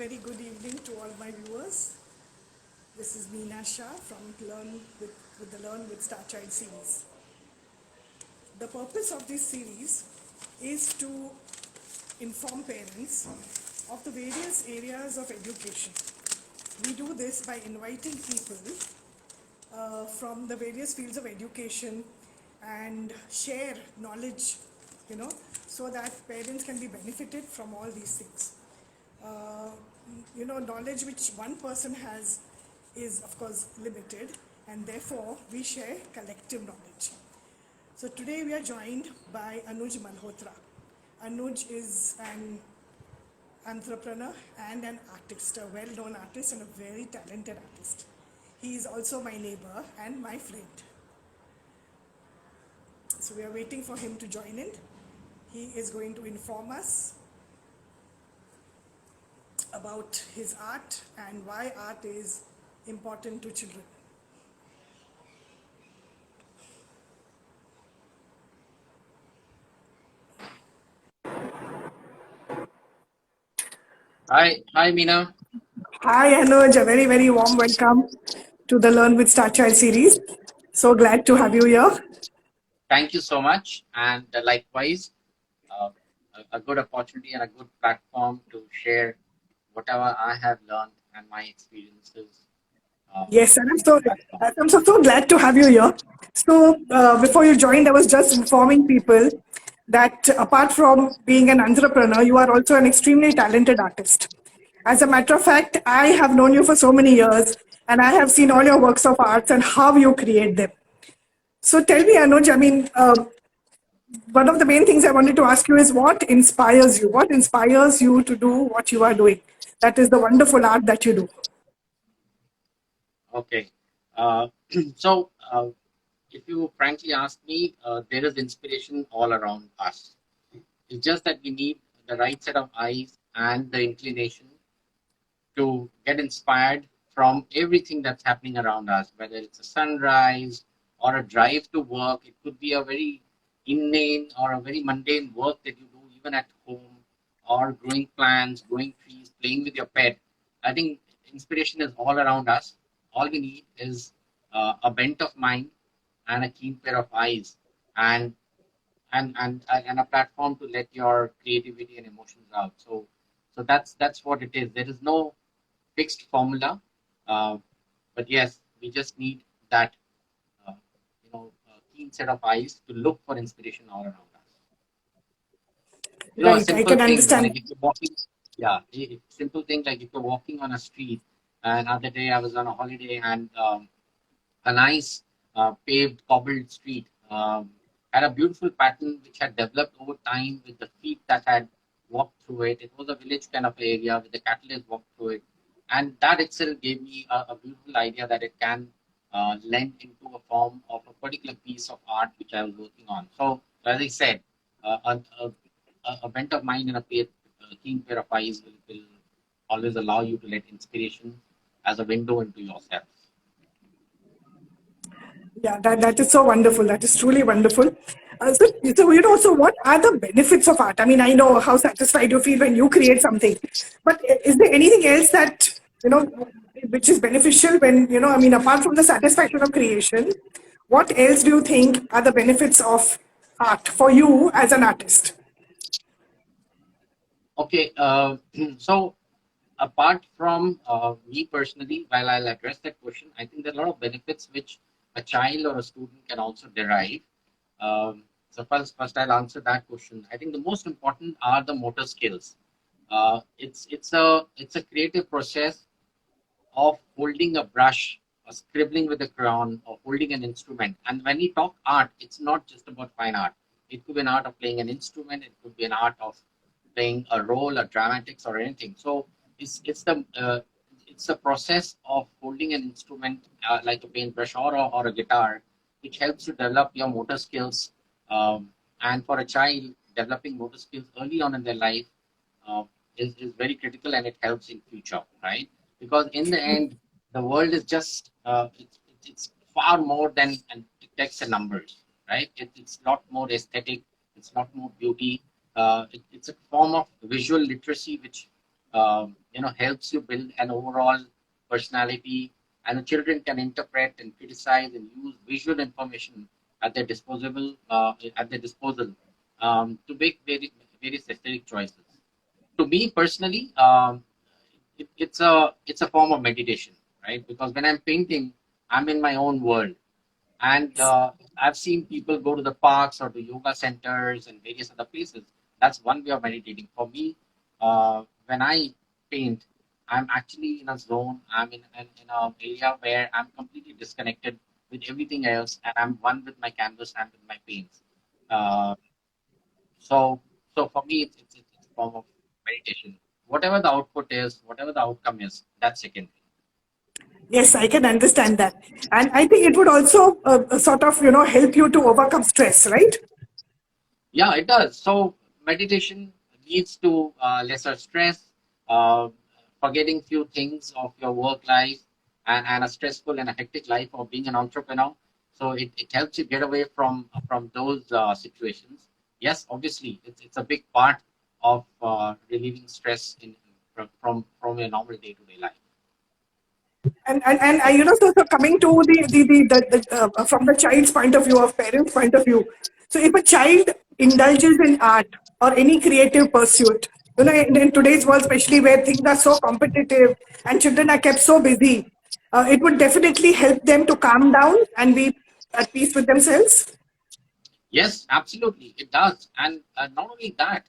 very good evening to all my viewers. This is Meena Shah from with the Learn with Starchild Series. The purpose of this series is to inform parents of the various areas of education. We do this by inviting people from the various fields of education and share knowledge, you know, so that parents can be benefited from all these things. uh, Knowledge which one person has is, of course, limited, and therefore we share collective knowledge. So today we are joined by Anuj Malhotra. Anuj is an entrepreneur and an artist, a well known artist and a very talented artist. He is also my neighbor and my friend. So we are waiting for him to join in. He is going to inform us about his art and why art is important to children. Hi, Meena. Hi Anuj, a very, very warm welcome to the Learn with Starchild series. So glad to have you here. Thank you so much, and likewise, uh, a good opportunity and a good platform to share whatever I have learned and my experiences Yes, and in this platform. I'm so glad to have you here. So before you joined, I was just informing people that apart from being an entrepreneur, you are also an extremely talented artist. As a matter of fact, I have known you for so many years, and I have seen all your works of arts and how you create them. So tell me, Anuj, one of the main things I wanted to ask you is what inspires you? What inspires you to do what you are doing? That is the wonderful art that you do. Okay, uh, so if you frankly ask me, there is inspiration all around us. It's just that we need the right set of eyes and the inclination to get inspired from everything that's happening around us, whether it's a sunrise or a drive to work. It could be a very inane or a very mundane work that you do even at home, or growing plants, growing trees, playing with your pet. I think inspiration is all around us. All we need is a bent of mind and a keen pair of eyes, and and a platform to let your creativity and emotions out. So that's what it is. There is no fixed formula, uh, but yes, we just need that keen set of eyes to look for inspiration all around us. A Right, I simple can thing understand. like if you're walking, yeah, simple thing like if you're walking on a street. Another day I was on a holiday, and a nice paved cobbled street had a beautiful pattern which had developed over time with the feet that had walked through it. It was a village kind of area with the cattle has walked through it, and that itself gave me a beautiful idea that it can lend into a form of a particular piece of art which I was working on. So as I said, a bent of mind and a keen pair of eyes will always allow you to let inspiration as a window into yourself. Yeah, that is so wonderful. That is truly wonderful. So what are the benefits of art? I mean, I know how satisfied you feel when you create something, but is there anything else that, you know, which is beneficial when, I mean, apart from the satisfaction of creation, what else do you think are the benefits of art for you as an artist? Okay, so apart from me personally, while I'll address that question, I think there are a lot of benefits which a child or a student can also derive. So first I'll answer that question. I think the most important are the motor skills. It's a creative process of holding a brush, or scribbling with a crayon, or holding an instrument. And when we talk art, it's not just about fine art. It could be an art of playing an instrument. It could be an art of playing a role, a dramatics, or anything. So it's the process of holding an instrument like a paintbrush or a guitar, which helps you develop your motor skills. And for a child, developing motor skills early on in their life uh, is very critical, and it helps in future, right? Because in the end, the world is just it's far more than text and numbers, right? It's a lot more aesthetic. It's a lot more beauty. It's a form of visual literacy which helps you build an overall personality, and the children can interpret and criticize and use visual information at their disposal to make very strategic choices. To me personally, it's a form of meditation, right? Because when I'm painting, I'm in my own world, and I've seen people go to the parks or to yoga centers and various other places. That's one way of meditating. For me, when I paint, I'm actually in a zone. I'm in an area where I'm completely disconnected with everything else, and I'm one with my canvas and with my paints. Uh, so, so for me, it's a form of meditation. Whatever the output is, whatever the outcome is, that's secondary. Yes, I can understand that. And I think it would also sort of, help you to overcome stress, right? Yeah, it does. So meditation leads to lesser stress, uh, forgetting few things of your work life and a stressful and a hectic life of being an entrepreneur. So it helps you get away from those situations. Yes, obviously, it's a big part of relieving stress from your normal day to day life. And so coming to from the child's point of view, of parents' point of view. So if a child indulges in art or any creative pursuit, in today's world, especially where things are so competitive and children are kept so busy, it would definitely help them to calm down and be at peace with themselves. Yes, absolutely, it does. And not only that,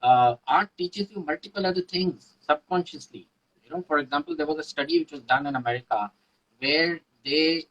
art teaches you multiple other things subconsciously. For example, there was a study which was done in America where they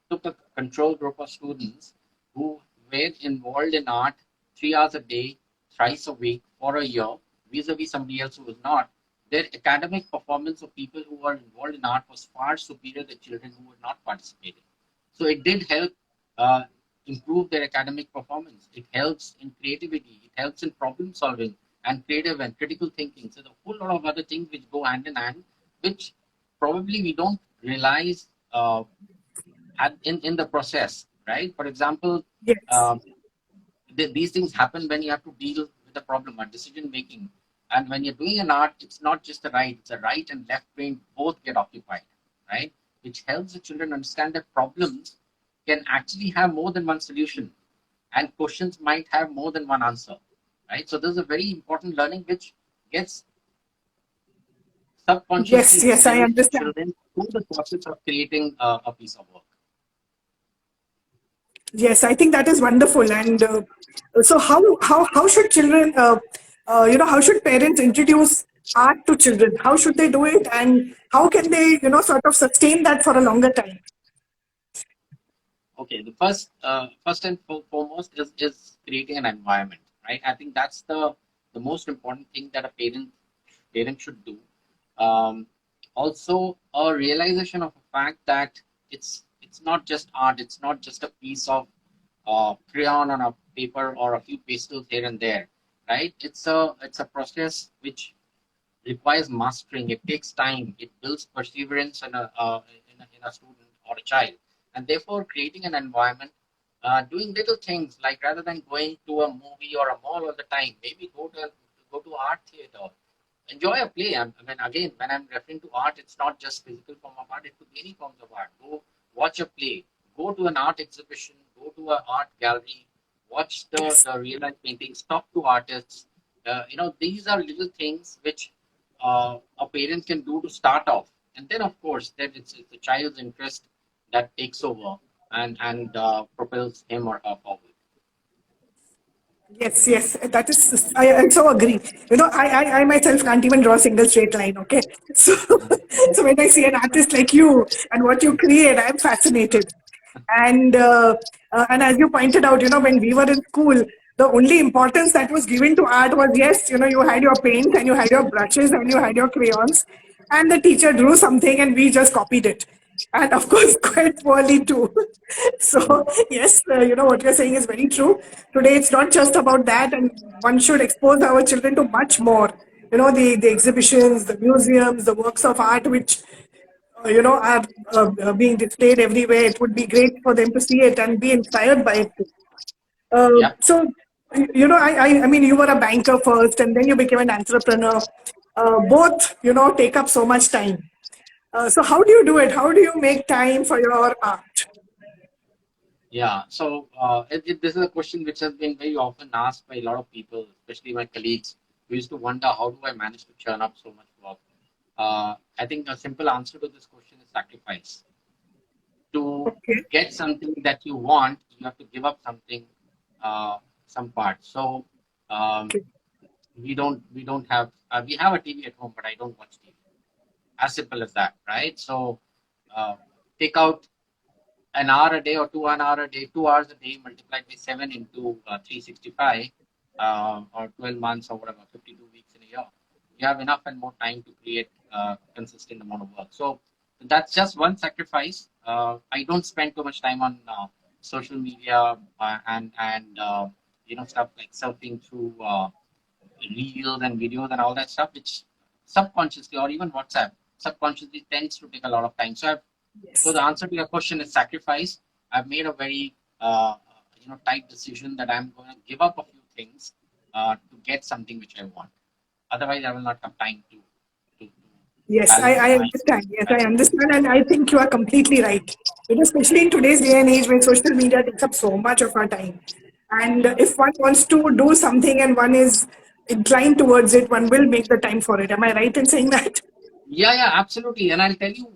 took a control group of students who were involved in art 3 hours a day, thrice a week for a year, vis-a-vis somebody else who was not. Their academic performance of people who were involved in art was far superior to children who were not participating. So it did help uh, improve their academic performance. It helps in creativity. It helps in problem solving and creative and critical thinking. So the whole lot of other things which go hand in hand, which probably we don't realize in the process, right? For example, Yes. um, these things happen when you have to deal with a problem or decision making. And when you're doing an art, it's not just a right; it's a right and left brain both get occupied, right? Which helps the children understand that problems can actually have more than one solution, and questions might have more than one answer, right? So there's a very important learning which gets subconsciously Yes, yes, I distilled in understand. children through the process of creating a piece of work. Yes, I think that is wonderful. And so, how should children, how should parents introduce art to children? How should they do it, and how can they, sort of sustain that for a longer time? Okay, the first and foremost is creating an environment, right? I think that's the most important thing that a parent should do. Um, Also, a realization of a fact that it's not just art, it's not just a piece of crayon on a paper or a few pastels here and there, right? It's a process which requires mastering. It takes time. It builds perseverance in a student or a child, and therefore creating an environment, doing little things like rather than going to a movie or a mall all the time, maybe go to art theater, enjoy a play. I mean, again, when I'm referring to art, it's not just physical form of art. It could be any forms of art. Go watch a play. Go to an art exhibition. Go to an art gallery. Watch the Yes, the real life paintings. Talk to artists. These are little things which a parent can do to start off, and then of course, then it's the child's interest that takes over and propels him or her forward. yes, yes. That is, I so agree. I myself can't even draw a single straight line. Okay, so so when I see an artist like you and what you create, I'm fascinated. And as you pointed out, when we were in school, the only importance that was given to art was, yes, you had your paint and you had your brushes and you had your crayons, and the teacher drew something and we just copied it, and of course quite poorly too. Mm. So yes, what you're saying is very true. Today it's not just about that, and one should expose our children to much more. The exhibitions, the museums, the works of art which are being displayed everywhere. It would be great for them to see it and be inspired by it too. Yeah. So, I mean, you were a banker first, and then you became an entrepreneur. both, take up so much time. So how do you do it? How do you make time for your art? Yeah, so this is a question which has been very often asked by a lot of people, especially my colleagues, who used to wonder how do I manage to churn up so much work. I think a simple answer to this question is sacrifice. To Okay. get something that you want, you have to give up something, some part. So um, Okay. we don't have we have a TV at home, but I don't watch TV. As simple as that, right? So uh, take out an hour a day or an hour a day, 2 hours a day multiplied by 7 into 365 or 12 months or whatever, 52 weeks in a year. You have enough and more time to create consistent amount of work. So that's just one sacrifice. I don't spend too much time on social media and stuff like surfing through reels and videos and all that stuff, which subconsciously or even WhatsApp subconsciously tends to take a lot of time. So Yes. the answer to your question is sacrifice. I've made a very tight decision that I'm going to give up a few things to get something which I want. Otherwise, I will not have time to Yes, balance I my understand. Yes, I balance my understand. And I think you are completely right. Especially in today's day and age when social media takes up so much of our time. And if one wants to do something and one is inclined towards it, one will make the time for it. Am I right in saying that? Yeah, yeah, absolutely. And I'll tell you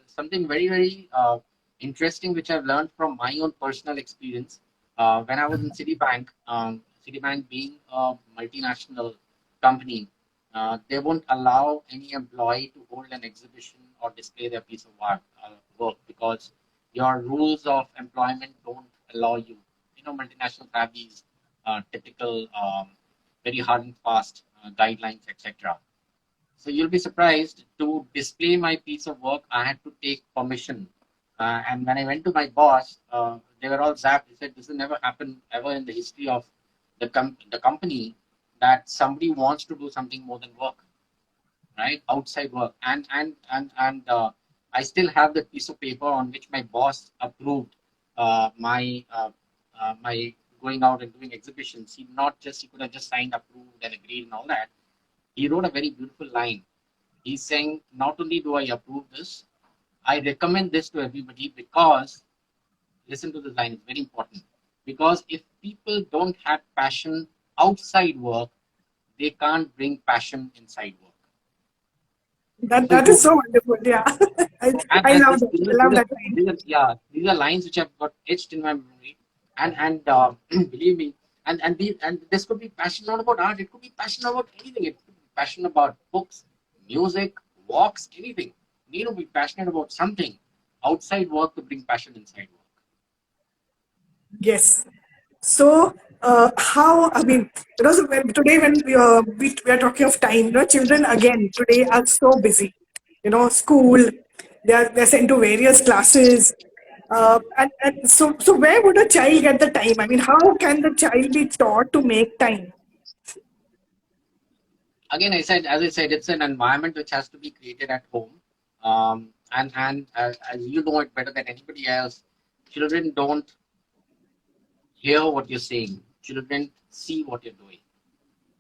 something very, very interesting, which I've learned from my own personal experience. When I was in Citibank, Citibank being a multinational company, they won't allow any employee to hold an exhibition or display their piece of work because your rules of employment don't allow you. Multinational have these typical, very hard and fast guidelines, etc. So you'll be surprised to display my piece of work. I had to take permission. And when I went to my boss, they were all zapped. They said, "This has never happened ever in the history of the company that somebody wants to do something more than work, right? Outside work." And I still have the piece of paper on which my boss approved my going out and doing exhibitions. He could have just signed, approved, and agreed and all that. He wrote a very beautiful line. He's saying, not only do I approve this, I recommend this to everybody because, listen to this line, it's very important. Because if people don't have passion outside work, they can't bring passion inside work. That So that is you so wonderful. Yeah. I, and, I and love this, that. I love that line. these are lines which have got etched in my memory, and believe me, and this could be passion not about art. It could be passion about anything. It could be passion about books, music, walks, anything. You need to be passionate about something outside work to bring passion inside work. Yes. So, how, I mean, so today when we are talking of time, children again today are so busy. School, they're sent to various classes. And so where would a child get the time? I mean, how can the child be taught to make time? Again, as I said, it's an environment which has to be created at home. And as you know it better than anybody else, children don't hear what you're saying. Children see what you're doing.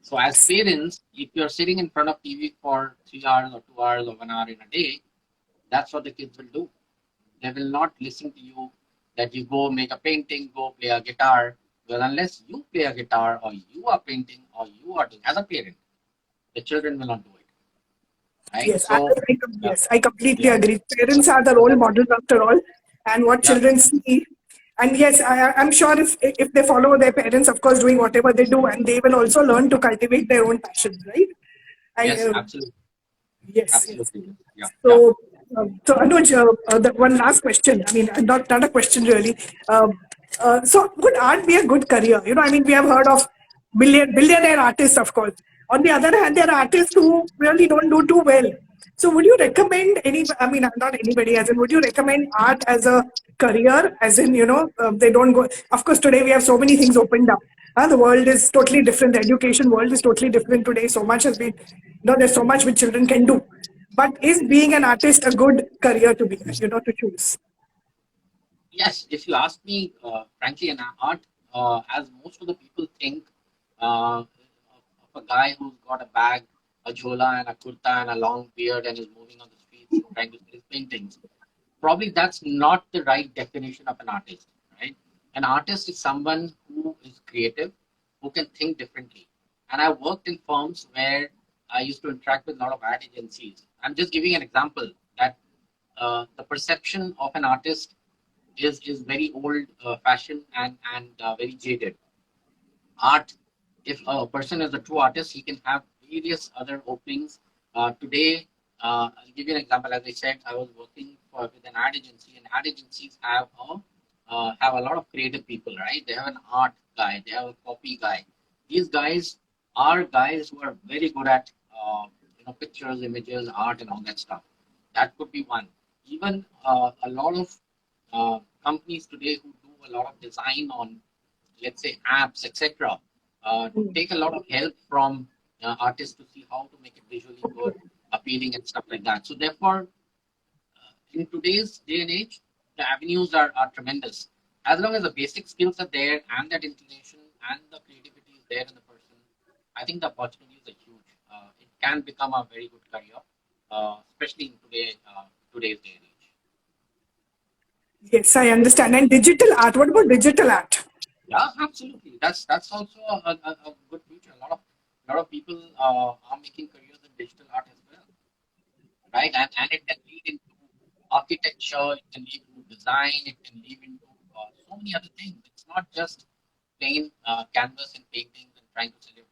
So as parents, if you're sitting in front of TV for 3 hours or 2 hours or 1 hour in a day, that's what the kids will do. They will not listen to you that you go make a painting, go play a guitar. Well, unless you play a guitar or you are painting or you are doing as a parent, the children will not do it. Right? Yes, So uh, yes, I completely yeah. agree. Parents are the So role that's models after all, and what yeah, children see. And yes, I'm sure if they follow their parents, of course, doing whatever they do, and they will also learn to cultivate their own passions, right? I yes, absolutely. Yes, yes. Absolutely. Yeah, yeah. So Anuj, one last question. I mean, not a question really. So, would art be a good career? I mean, we have heard of billionaire artists, of course. On the other hand, there are artists who really don't do too well. So, would you recommend any? I mean, not anybody. As in, would you recommend art as a career? As in, they don't go. Of course, today we have so many things opened up. The world is totally different. The education world is totally different today. So much has been, there's so much which children can do. But is being an artist a good career to be, to choose? Yes, if you ask me, frankly, an art, as most of the people think, of a guy who's got a bag a jhola and a kurta and a long beard and is moving on the streets trying to sell his paintings. Probably that's not the right definition of an artist, right? An artist is someone who is creative, who can think differently. And I worked in firms where I used to interact with a lot of ad agencies. I'm just giving an example that the perception of an artist is very old fashioned and very jaded. Art, if a person is a true artist, he can have various other openings. Today, I'll give you an example. As I said, I was working with an ad agency, and ad agencies have a lot of creative people, right? They have an art guy, they have a copy guy. These guys are guys who are very good at pictures, images, art, and all that stuff. That could be one. Even a lot of companies today who do a lot of design on, let's say, apps, etc., take a lot of help from artists to see how to make it visually good, appealing, and stuff like that. So, therefore, in today's day and age, the avenues are tremendous. As long as the basic skills are there and that inclination and the creativity is there in the person, I think the opportunities are huge. It can become a very good career, especially in today's day and age. Yes, I understand. And digital art, what about digital art? Yeah, absolutely. That's also a good future. A lot of people are making careers in digital art as well, right? And it can lead into architecture, it can lead into design, it can lead into so many other things. It's not just plain canvas and paintings and trying to sell your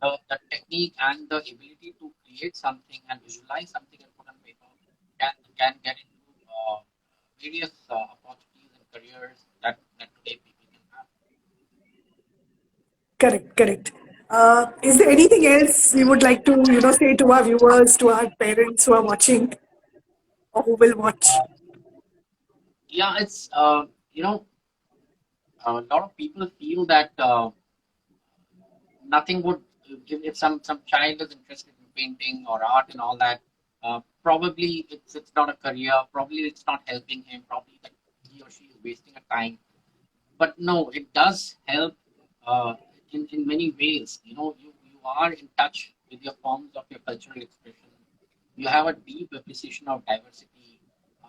the, the technique and the ability to create something and visualize something and put on paper can get into various opportunities and careers that today people can have. Correct, correct. Is there anything else you would like to, say to our viewers, to our parents who are watching or who will watch? Yeah, it's a lot of people feel that nothing would if some child is interested in painting or art and all that. Probably it's not a career. Probably it's not helping him. Probably that he or she is wasting a time. But no, it does help in many ways. You are in touch with your forms of your cultural expression. You have a deep appreciation of diversity.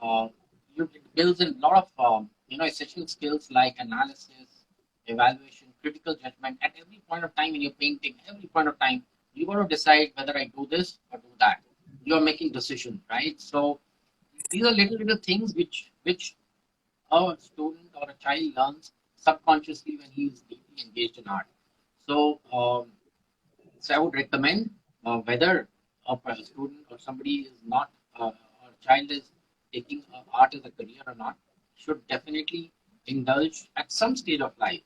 Uh, it builds a lot of essential skills like analysis, evaluation, critical judgment. At every point of time in your painting, every point of time, you got to decide whether I do this or do that. You are making decisions, right? So these are little things which a student or a child learns subconsciously when he is deeply engaged in art. So, so I would recommend whether a student or somebody is not, or a child is taking art as a career or not, should definitely indulge at some stage of life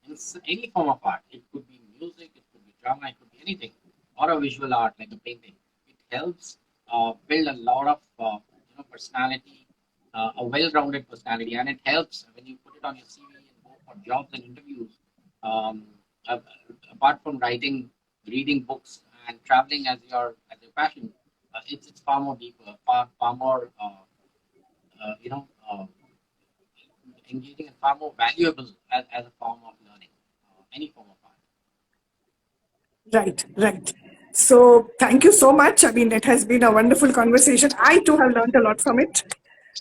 in any form of art. It could be music, it could be drama, it could be anything, or a visual art like a painting. It helps build a lot of personality, a well-rounded personality, and it helps when you put it on your CV and go for jobs and interviews. Um, uh, Apart from writing, reading books, and traveling as your passion, it's far more deeper, far more engaging and far more valuable as a form of learning, any form of art. Right, right. So thank you so much. I mean, it has been a wonderful conversation. I too have learned a lot from it.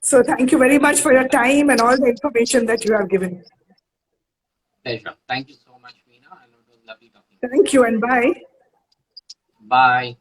So thank you very much for your time and all the information that you have given. Pleasure. Thank you so much, Meena, and it was lovely talking to you. Thank you and bye. Bye.